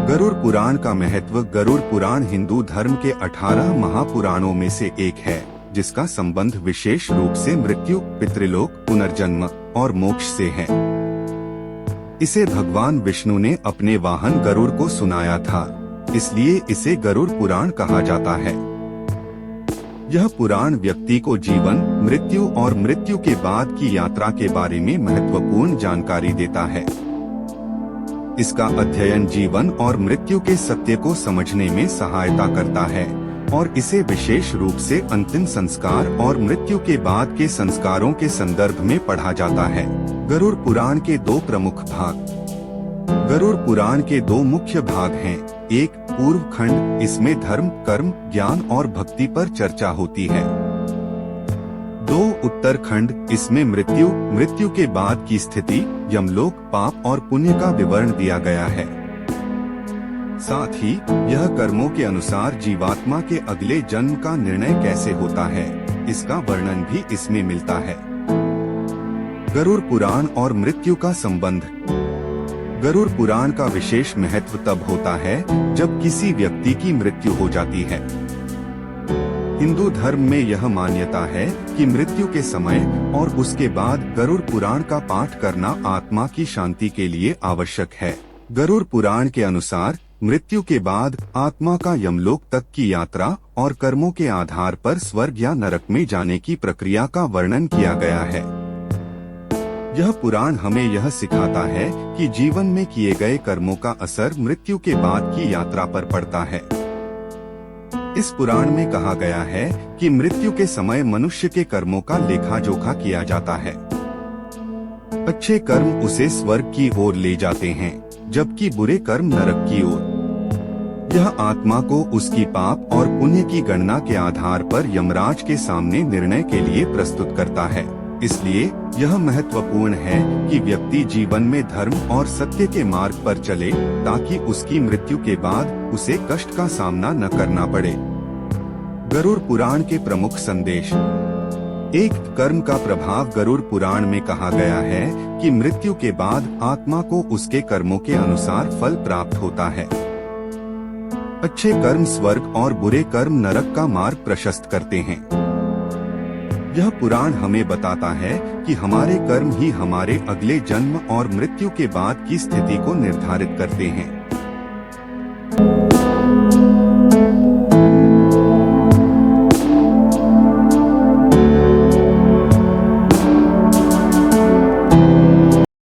गरुड़ पुराण का महत्व। गरुड़ पुराण हिंदू धर्म के 18 महापुराणों में से एक है, जिसका संबंध विशेष रूप से मृत्यु, पितृलोक, पुनर्जन्म और मोक्ष से है। इसे भगवान विष्णु ने अपने वाहन गरुड़ को सुनाया था, इसलिए इसे गरुड़ पुराण कहा जाता है। यह पुराण व्यक्ति को जीवन, मृत्यु और मृत्यु के बाद की यात्रा के बारे में महत्वपूर्ण जानकारी देता है। इसका अध्ययन जीवन और मृत्यु के सत्य को समझने में सहायता करता है और इसे विशेष रूप से अंतिम संस्कार और मृत्यु के बाद के संस्कारों के संदर्भ में पढ़ा जाता है। गरुड़ पुराण के दो प्रमुख भाग। गरुड़ पुराण के दो मुख्य भाग हैं। एक पूर्व खंड, इसमें धर्म, कर्म, ज्ञान और भक्ति पर चर्चा होती है। दो उत्तरखंड, इसमें मृत्यु, मृत्यु के बाद की स्थिति, यमलोक, पाप और पुण्य का विवरण दिया गया है। साथ ही यह कर्मों के अनुसार जीवात्मा के अगले जन्म का निर्णय कैसे होता है, इसका वर्णन भी इसमें मिलता है। गरुड़ पुराण और मृत्यु का संबंध। गरुड़ पुराण का विशेष महत्व तब होता है जब किसी व्यक्ति की मृत्यु हो जाती है। हिंदू धर्म में यह मान्यता है कि मृत्यु के समय और उसके बाद गरुड़ पुराण का पाठ करना आत्मा की शांति के लिए आवश्यक है। गरुड़ पुराण के अनुसार मृत्यु के बाद आत्मा का यमलोक तक की यात्रा और कर्मों के आधार पर स्वर्ग या नरक में जाने की प्रक्रिया का वर्णन किया गया है। यह पुराण हमें यह सिखाता है कि जीवन में किए गए कर्मों का असर मृत्यु के बाद की यात्रा पर पड़ता है। इस पुराण में कहा गया है कि मृत्यु के समय मनुष्य के कर्मों का लेखा जोखा किया जाता है। अच्छे कर्म उसे स्वर्ग की ओर ले जाते हैं, जबकि बुरे कर्म नरक की ओर। यह आत्मा को उसकी पाप और पुण्य की गणना के आधार पर यमराज के सामने निर्णय के लिए प्रस्तुत करता है। इसलिए यह महत्वपूर्ण है कि व्यक्ति जीवन में धर्म और सत्य के मार्ग पर चले, ताकि उसकी मृत्यु के बाद उसे कष्ट का सामना न करना पड़े। गरुड़ पुराण के प्रमुख संदेश। एक, कर्म का प्रभाव। गरुड़ पुराण में कहा गया है कि मृत्यु के बाद आत्मा को उसके कर्मों के अनुसार फल प्राप्त होता है। अच्छे कर्म स्वर्ग और बुरे कर्म नरक का मार्ग प्रशस्त करते हैं। यह पुराण हमें बताता है कि हमारे कर्म ही हमारे अगले जन्म और मृत्यु के बाद की स्थिति को निर्धारित करते हैं।